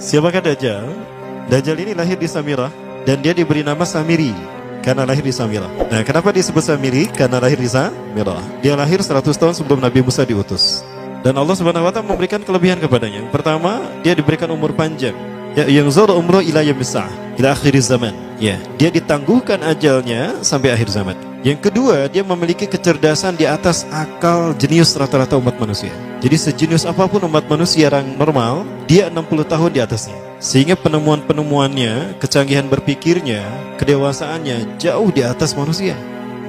Siapakah Dajjal? Dajjal ini lahir di Samirah dan dia diberi nama Samiri karena lahir di Samirah. Nah, kenapa disebut Samiri? Karena lahir di Samirah. Dia lahir 100 tahun sebelum Nabi Musa diutus. Dan Allah Subhanahu wa taala memberikan kelebihan kepadanya. Yang pertama, dia diberikan umur panjang. Ya, yang zara umru ila yamsa ila akhir zaman. Ya, dia ditangguhkan ajalnya sampai akhir zaman. Yang kedua, dia memiliki kecerdasan di atas akal jenius rata-rata umat manusia. Jadi sejenius apapun umat manusia yang normal, dia 60 tahun di atasnya. Sehingga penemuan-penemuannya, kecanggihan berpikirnya, kedewasaannya jauh di atas manusia.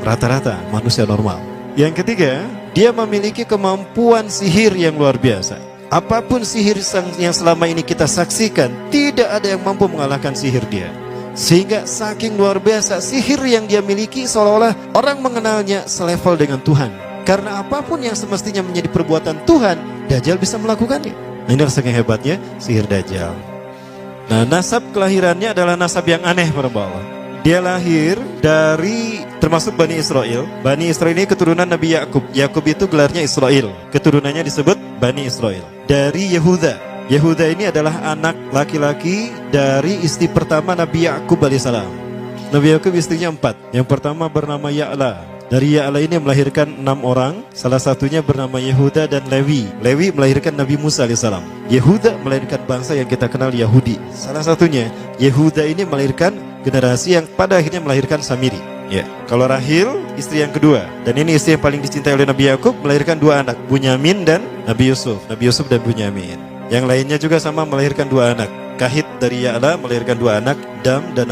Rata-rata manusia normal. Yang ketiga, dia memiliki kemampuan sihir yang luar biasa. Apapun sihir yang selama ini kita saksikan, tidak ada yang mampu mengalahkan sihir dia. Sehingga saking luar biasa sihir yang dia miliki, seolah-olah orang mengenalnya selevel dengan Tuhan. Karena apapun yang semestinya menjadi perbuatan Tuhan, Dajjal bisa melakukannya. Nah, ini saking hebatnya sihir Dajjal. Nah, nasab kelahirannya adalah nasab yang aneh para Allah. Dia lahir dari termasuk Bani Israel. Bani Israel ini keturunan Nabi Yakub. Yakub itu gelarnya Israel. Keturunannya disebut Bani Israel. Dari Yehuda. Yehuda ini adalah anak laki-laki dari istri pertama Nabi Yakub alaihissalam. Nabi Yakub istrinya 4. Yang pertama bernama Ya'la. Dari Ya'la ini melahirkan 6 orang. Salah satunya bernama Yehuda dan Lewi. Lewi melahirkan Nabi Musa alaihissalam. Yehuda melahirkan bangsa yang kita kenal Yahudi. Salah satunya Yehuda ini melahirkan generasi yang pada akhirnya melahirkan Samiri. Ya, kalau Rahil istri yang kedua, dan ini istri yang paling dicintai oleh Nabi Yakub, melahirkan 2 anak, Bunyamin dan Nabi Yusuf. Nabi Yusuf dan Bunyamin. Yang lainnya juga sama melahirkan 2 anak. Kahit dari Ya'la melahirkan 2 anak, Dam dan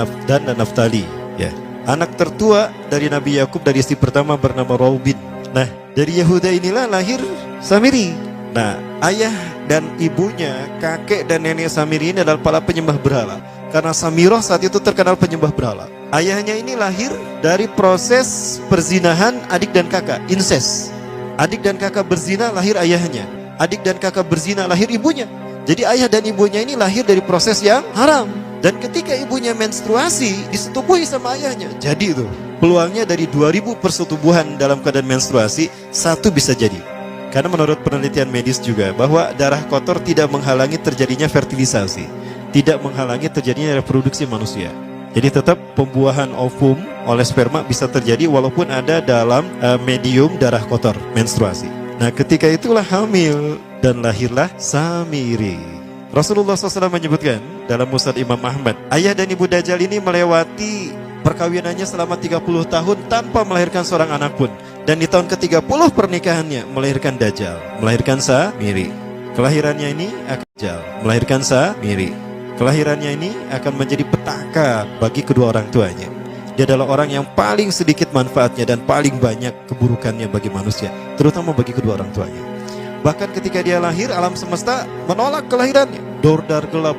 Naftali. Ya. Anak tertua dari Nabi Yakub dari istri pertama bernama Raubin. Nah, dari Yehuda inilah lahir Samiri. Nah, ayah dan ibunya, kakek dan nenek Samiri ini adalah para penyembah berhala. Karena Samirah saat itu terkenal penyembah berhala. Ayahnya ini lahir dari proses perzinahan adik dan kakak, incest. Adik dan kakak berzina, lahir ayahnya. Adik dan kakak berzina, lahir ibunya. Jadi ayah dan ibunya ini lahir dari proses yang haram. Dan ketika ibunya menstruasi, disetubuhi sama ayahnya. Jadi itu peluangnya dari 2000 persetubuhan dalam keadaan menstruasi, 1 bisa jadi. Karena menurut penelitian medis juga bahwa darah kotor tidak menghalangi terjadinya fertilisasi, tidak menghalangi terjadinya reproduksi manusia. Jadi tetap pembuahan ovum oleh sperma bisa terjadi walaupun ada dalam medium darah kotor, menstruasi. Nah, ketika itulah hamil dan lahirlah Samiri. Rasulullah SAW menyebutkan dalam Musnad Imam Ahmad, ayah dan ibu Dajjal ini melewati perkawinannya selama 30 tahun tanpa melahirkan seorang anak pun. Dan di tahun ke-30 pernikahannya melahirkan Dajjal, melahirkan Samiri. Kelahirannya ini akan Dajjal, melahirkan Samiri. Kelahirannya ini akan menjadi petaka bagi kedua orang tuanya. Dia adalah orang yang paling sedikit manfaatnya dan paling banyak keburukannya bagi manusia, terutama bagi kedua orang tuanya. Bahkan ketika dia lahir, alam semesta menolak kelahirannya. Dordar gelap,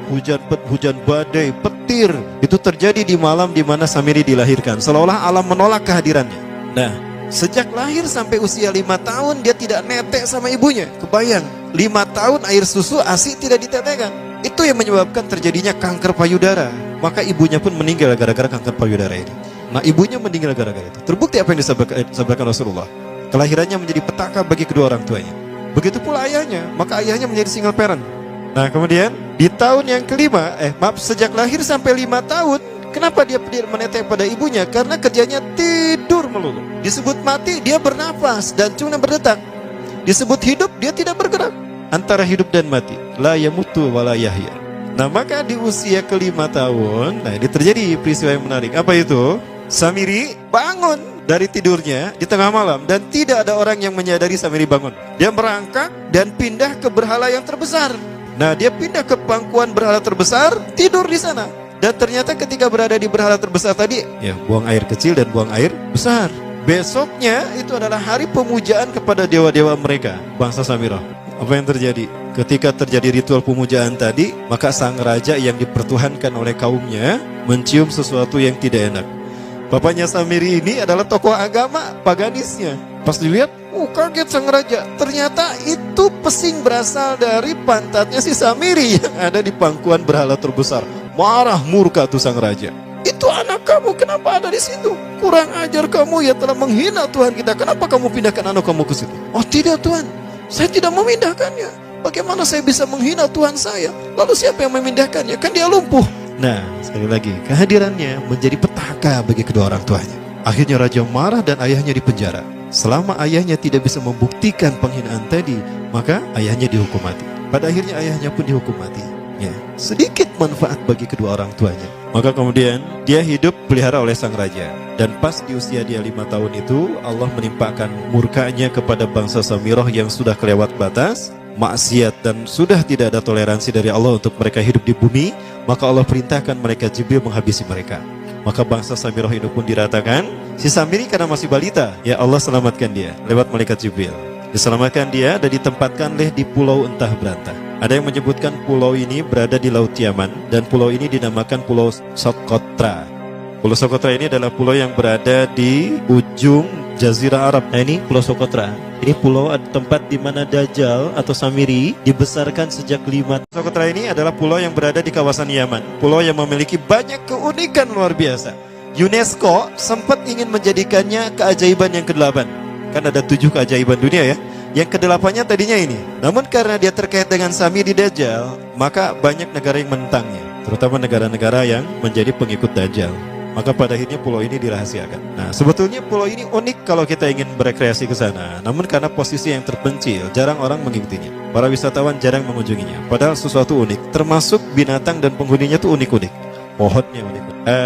hujan badai, petir, itu terjadi di malam di mana Samiri dilahirkan. Seolah-olah alam menolak kehadirannya. Nah, sejak lahir sampai usia 5 tahun dia tidak netek sama ibunya. Kebayang, 5 tahun air susu ASI tidak ditetekkan. Itu yang menyebabkan terjadinya kanker payudara. Maka ibunya pun meninggal gara-gara kanker payudara ini. Nah, ibunya meninggal gara-gara itu. Terbukti apa yang disabdakan Rasulullah. Kelahirannya menjadi petaka bagi kedua orang tuanya. Begitu pula ayahnya, maka ayahnya menjadi single parent. Nah, kemudian di tahun yang kelima, sejak lahir sampai 5 tahun, kenapa dia menetek pada ibunya? Karena kerjanya tidur melulu. Disebut mati, dia bernafas dan cuma berdetak. Disebut hidup, dia tidak bergerak. Antara hidup dan mati, la yamutu wa la yahya. Nah, maka di usia ke-5 tahun, nah ini terjadi peristiwa yang menarik. Apa itu? Samiri bangun dari tidurnya di tengah malam dan tidak ada orang yang menyadari Samiri bangun. Dia merangkak dan pindah ke berhala yang terbesar. Nah, dia pindah ke pangkuan berhala terbesar, tidur di sana. Dan ternyata ketika berada di berhala terbesar tadi, ya buang air kecil dan buang air besar. Besoknya itu adalah hari pemujaan kepada dewa-dewa mereka, bangsa Samirah. Apa yang terjadi? Ketika terjadi ritual pemujaan tadi, maka sang raja yang dipertuhankan oleh kaumnya mencium sesuatu yang tidak enak. Bapaknya Samiri ini adalah tokoh agama paganisnya. Pas dilihat, kaget sang raja. Ternyata itu pesing berasal dari pantatnya si Samiri yang ada di pangkuan berhala terbesar. Marah murka tuh sang raja. Itu anak kamu, kenapa ada di situ? Kurang ajar kamu, ya telah menghina Tuhan kita. Kenapa kamu pindahkan anak kamu ke situ? Oh tidak Tuhan, saya tidak memindahkannya. Bagaimana saya bisa menghina Tuhan saya? Lalu siapa yang memindahkannya? Kan dia lumpuh. Nah, sekali lagi, kehadirannya menjadi petaka bagi kedua orang tuanya. Akhirnya raja marah dan ayahnya dipenjara. Selama ayahnya tidak bisa membuktikan penghinaan tadi, maka ayahnya dihukum mati. Pada akhirnya ayahnya pun dihukum mati. Ya, sedikit manfaat bagi kedua orang tuanya. Maka kemudian dia hidup pelihara oleh sang raja. Dan pas di usia dia 5 tahun itu, Allah menimpakan murkanya kepada bangsa Samirah yang sudah kelewat batas, maksiat, dan sudah tidak ada toleransi dari Allah untuk mereka hidup di bumi. Maka Allah perintahkan mereka Jibril menghabisi mereka. Maka bangsa Samirah ini pun diratakan. Si Samiri karena masih balita, ya Allah selamatkan dia lewat malaikat Jibril. Diselamatkan dia dan ditempatkan di pulau entah berantah. Ada yang menyebutkan pulau ini berada di Laut Yaman, dan pulau ini dinamakan Pulau Socotra. Pulau Socotra ini adalah pulau yang berada di ujung Jazirah Arab. Nah, ini Pulau Socotra. Ini pulau tempat di mana Dajjal atau Samiri dibesarkan sejak 5. Socotra ini adalah pulau yang berada di kawasan Yaman. Pulau yang memiliki banyak keunikan luar biasa. UNESCO sempat ingin menjadikannya keajaiban yang ke-8. Kan ada 7 keajaiban dunia ya. Yang ke-8-nya tadinya ini. Namun karena dia terkait dengan Samiri Dajjal, maka banyak negara yang menentangnya, terutama negara-negara yang menjadi pengikut Dajjal. Maka pada akhirnya pulau ini dirahasiakan. Nah, sebetulnya pulau ini unik kalau kita ingin berekreasi ke sana. Namun karena posisi yang terpencil, jarang orang mengikutinya. Para wisatawan jarang mengunjunginya. Padahal sesuatu unik, termasuk binatang dan penghuninya tuh unik-unik. Pohonnya unik.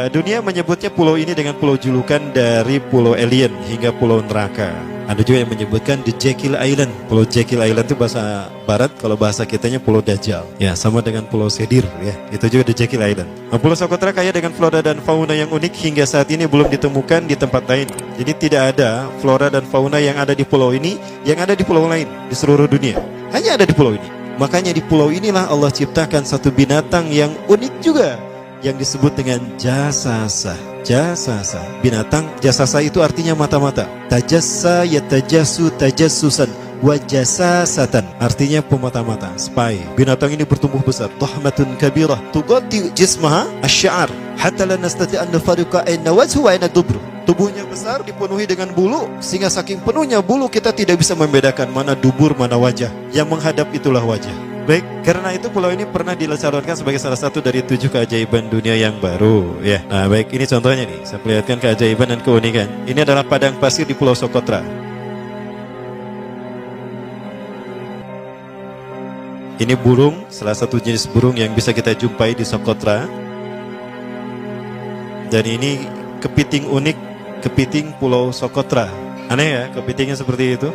Dunia menyebutnya pulau ini dengan pulau julukan dari pulau alien hingga pulau neraka. Ada juga yang menyebutkan The Jekyll Island. Pulau Jekyll Island itu bahasa barat, kalau bahasa kitanya Pulau Dajjal. Ya, sama dengan Pulau Sedir ya. Itu juga The Jekyll Island. Nah, Pulau Socotra kaya dengan flora dan fauna yang unik hingga saat ini belum ditemukan di tempat lain. Jadi tidak ada flora dan fauna yang ada di pulau ini yang ada di pulau lain di seluruh dunia. Hanya ada di pulau ini. Makanya di pulau inilah Allah ciptakan satu binatang yang unik juga, yang disebut dengan jasasa. Jasasa, binatang jasasa itu artinya mata-mata. Tajassa yatajassu tajassusan wa jasasatan, artinya pemata-mata, spy. Binatang ini bertumbuh besar, dhahmatun kabirah tughatti jismaha asy-sya'ar hatta la nastati an nafariqa ayna wajhu wa ayna dubru. Tubuhnya besar, dipenuhi dengan bulu, sehingga saking penuhnya bulu kita tidak bisa membedakan mana dubur mana wajah. Yang menghadap itulah wajah. Baik, karena itu pulau ini pernah dilacalonkan sebagai salah satu dari 7 keajaiban dunia yang baru ya. Nah baik, ini contohnya nih, saya perlihatkan keajaiban dan keunikan. Ini adalah padang pasir di Pulau Socotra. Ini burung, salah satu jenis burung yang bisa kita jumpai di Socotra. Dan ini kepiting unik, kepiting Pulau Socotra. Aneh ya, kepitingnya seperti itu.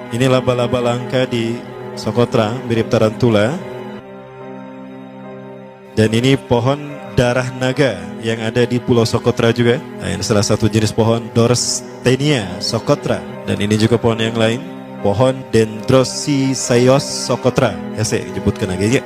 Ini laba-laba langka di Socotra, mirip tarantula. Dan ini pohon darah naga yang ada di Pulau Socotra juga. Nah, ini salah satu jenis pohon Dorstenia Socotra. Dan ini juga pohon yang lain, pohon Dendrocysaios Socotra. Ya, saya sebutkan lagi ya.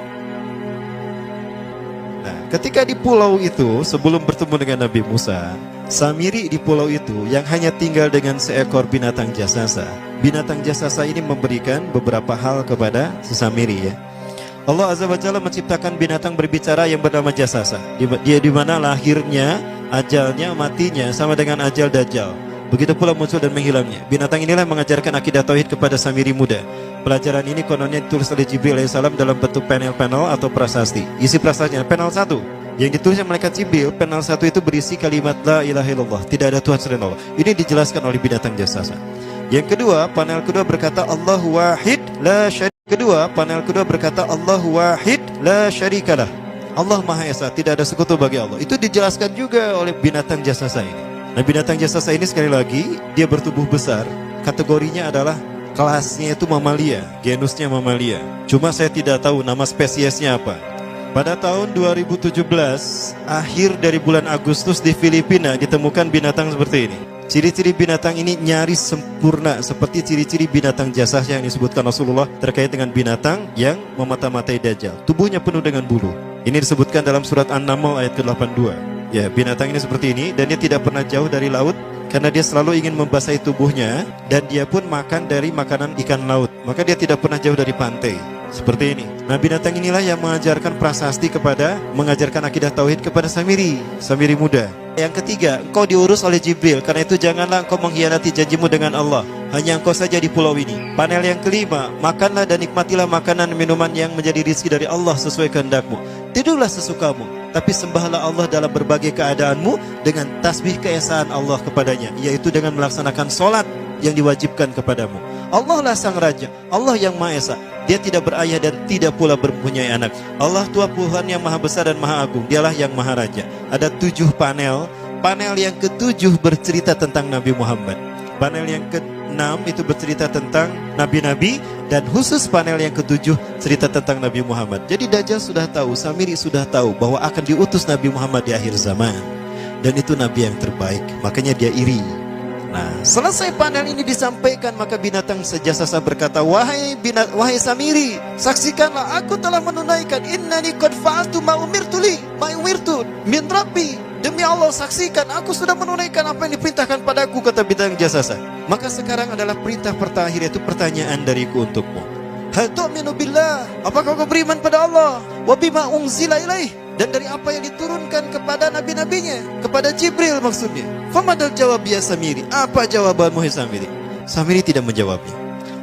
Nah, ketika di pulau itu, sebelum bertemu dengan Nabi Musa, Samiri di pulau itu yang hanya tinggal dengan seekor binatang jasasa. Binatang jasasa ini memberikan beberapa hal kepada si Samiri ya. Allah Azza wa Jalla menciptakan binatang berbicara yang bernama jasasa. Dia di mana lahirnya, ajalnya, matinya sama dengan ajal Dajjal. Begitu pula muncul dan menghilangnya. Binatang inilah mengajarkan akidah tauhid kepada Samiri muda. Pelajaran ini kononnya ditulis oleh Jibril alaihissalam dalam bentuk panel-panel atau prasasti. Isi prasastinya panel 1 yang ditulis oleh malaikat Jibril, panel 1 itu berisi kalimat la ilaha illallah, tidak ada Tuhan selain Allah. Ini dijelaskan oleh binatang jasasa. Yang kedua, panel kedua berkata Allahu wahid la syarika. Kedua, panel kedua berkata Allahu wahid la syarikalah. Allah Maha Esa, tidak ada sekutu bagi Allah. Itu dijelaskan juga oleh binatang jasasa ini. Nah, binatang jasasa ini sekali lagi dia bertubuh besar. Kategorinya adalah kelasnya itu mamalia, genusnya mamalia. Cuma saya tidak tahu nama spesiesnya apa. Pada tahun 2017, akhir dari bulan Agustus di Filipina ditemukan binatang seperti ini. Ciri-ciri binatang ini nyaris sempurna seperti ciri-ciri binatang jasasa yang disebutkan Rasulullah terkait dengan binatang yang memata-matai Dajjal. Tubuhnya penuh dengan bulu. Ini disebutkan dalam surat An-Naml ayat ke-82. Ya, binatang ini seperti ini dan dia tidak pernah jauh dari laut karena dia selalu ingin membasahi tubuhnya dan dia pun makan dari makanan ikan laut. Maka dia tidak pernah jauh dari pantai. Seperti ini. Nah, binatang inilah yang mengajarkan prasasti mengajarkan akidah tauhid kepada Samiri muda. Yang ketiga, engkau diurus oleh Jibril, karena itu janganlah engkau mengkhianati janjimu dengan Allah. hanya engkau saja di pulau ini. Panel yang kelima, makanlah dan nikmatilah makanan minuman yang menjadi rezeki dari Allah sesuai kehendakmu. Tidurlah sesukamu, tapi sembahlah Allah dalam berbagai keadaanmu dengan tasbih keesaan Allah kepadanya, yaitu dengan melaksanakan solat yang diwajibkan kepadamu. Allah lah sang raja, Allah yang Maha Esa. Dia tidak berayah dan tidak pula mempunyai anak. Allah Tuhan Tuhan yang maha besar dan maha agung. Dialah yang maha raja. Ada 7 panel. Panel yang ke-7 bercerita tentang Nabi Muhammad. Panel yang ke-6 itu bercerita tentang nabi-nabi, dan khusus panel yang ke-7 cerita tentang Nabi Muhammad. Jadi Dajjal sudah tahu, Samiri sudah tahu bahwa akan diutus Nabi Muhammad di akhir zaman, dan itu nabi yang terbaik. Makanya dia iri. Nah, selesai panel ini disampaikan, maka binatang sejasasa berkata, wahai Samiri, saksikanlah aku telah menunaikan, innani qad fa'altu ma umirtu min rabbi. Demi Allah, saksikan aku sudah menunaikan apa yang diperintahkan padaku, kata binatang jasasa. Maka sekarang adalah perintah terakhir, yaitu pertanyaan dariku untukmu. Hal tu'minu billah, apakah kau beriman pada Allah? Wa bima unzila ilaih, dan dari apa yang diturunkan kepada nabi-nabinya, kepada Jibril maksudnya. Famadal jawab ya Samiri, apa jawabanmu hai Samiri? Samiri tidak menjawabnya.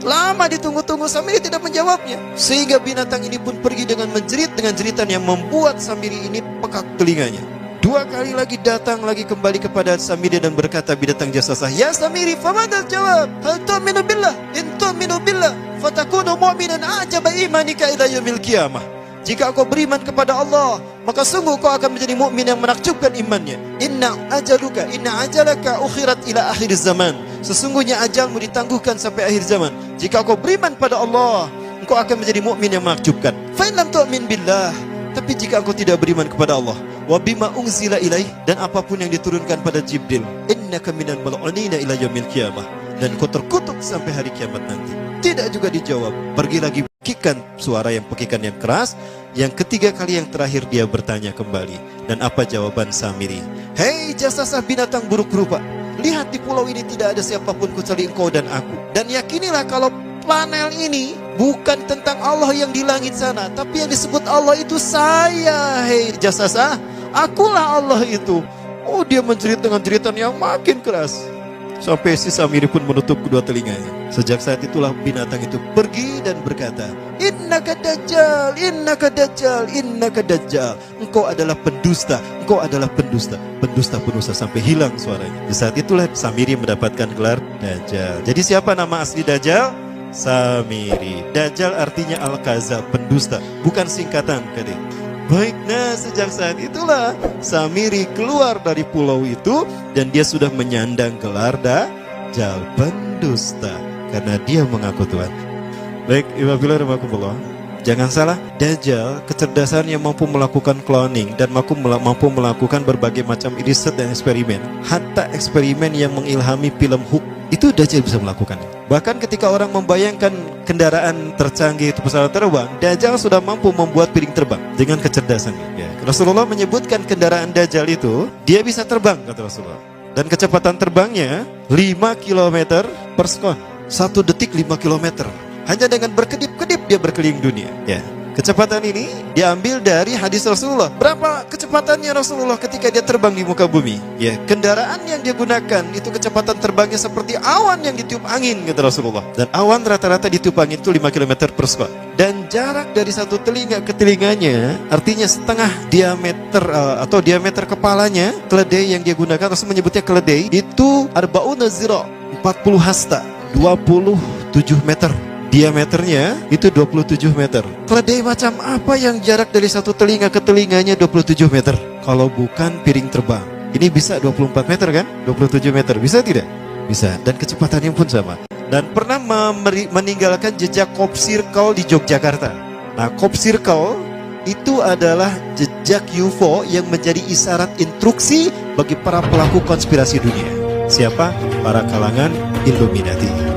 Lama ditunggu-tunggu, Samiri tidak menjawabnya, sehingga binatang ini pun pergi dengan menjerit dengan jeritan yang membuat Samiri ini pekak telinganya. 2 kali lagi datang lagi kembali kepada Samiri dan berkata binatang jasasa, ya Samiri, famadal jawab, hal tu'minu billah, in tu'minu billah fatakunu mu'minan a'jaba imanika ila yaumil qiyamah. Jika kau beriman kepada Allah, maka sungguh kau akan menjadi mukmin yang menakjubkan imannya. Inna ajalaka ukhirat ila akhir zaman. Sesungguhnya ajalmu ditangguhkan sampai akhir zaman. Jika kau beriman pada Allah, engkau akan menjadi mukmin yang menakjubkan. Fa in lam tu'min billah, tapi jika engkau tidak beriman kepada Allah, wa bima unzila ilaih, dan apapun yang diturunkan pada Jibril, innaka minal mal'unina ila yaumil qiyamah, dan kau terkutuk sampai hari kiamat nanti. Tidak juga dijawab. Pergi lagi pekikan suara yang pekikan yang keras. Yang ketiga kali yang terakhir dia bertanya kembali. Dan apa jawaban Samiri? Hei jasasa binatang buruk rupa, lihat di pulau ini tidak ada siapapun kecuali engkau dan aku. Dan yakinilah kalau panel ini bukan tentang Allah yang di langit sana, tapi yang disebut Allah itu saya. Hei jasasa, akulah Allah itu. Oh, dia menjerit dengan jeritan yang makin keras, sampai si Samiri pun menutup kedua telinganya. Sejak saat itulah binatang itu pergi dan berkata, innaka dajjal, innaka dajjal, innaka dajjal. Engkau adalah pendusta, engkau adalah pendusta, pendusta sampai hilang suaranya. Di saat itulah Samiri mendapatkan gelar Dajjal. Jadi siapa nama asli Dajjal? Samiri. Dajjal artinya al-kazab, pendusta, bukan singkatan kali. Baik, nah sejak saat itulah Samiri keluar dari pulau itu, dan dia sudah menyandang gelar Dajjal, pendusta, karena dia mengaku Tuhan. Baik, Iwabillah, jangan salah, Dajjal kecerdasan yang mampu melakukan cloning dan mampu melakukan berbagai macam riset dan eksperimen. Hatta eksperimen yang mengilhami film Hook itu Dajjal bisa melakukan. Bahkan ketika orang membayangkan kendaraan tercanggih itu pesawat terbang, Dajjal sudah mampu membuat piring terbang dengan kecerdasannya. Ya. Rasulullah menyebutkan kendaraan Dajjal itu dia bisa terbang, kata Rasulullah. Dan kecepatan terbangnya 5 km per sekon. 1 detik 5 km. Hanya dengan berkedip-kedip dia berkeliling dunia. Ya. Kecepatan ini diambil dari hadis Rasulullah. Berapa kecepatannya Rasulullah ketika dia terbang di muka bumi? Ya, kendaraan yang dia gunakan itu kecepatan terbangnya seperti awan yang ditiup angin, kata Rasulullah. Dan awan rata-rata ditiup angin itu 5 km per sekon. Dan jarak dari satu telinga ke telinganya, artinya setengah diameter atau diameter kepalanya, keledai yang dia gunakan, Rasul menyebutnya keledai, itu arba'una zira, 40 hasta, 27 meter. Diameternya itu 27 meter. Keledai macam apa yang jarak dari satu telinga ke telinganya 27 meter? Kalau bukan piring terbang. Ini bisa 24 meter kan? 27 meter, bisa tidak? Bisa, dan kecepatannya pun sama. Dan pernah meninggalkan jejak Cop Circle di Yogyakarta. Nah, Cop Circle itu adalah jejak UFO yang menjadi isyarat instruksi bagi para pelaku konspirasi dunia. Siapa? Para kalangan Illuminati.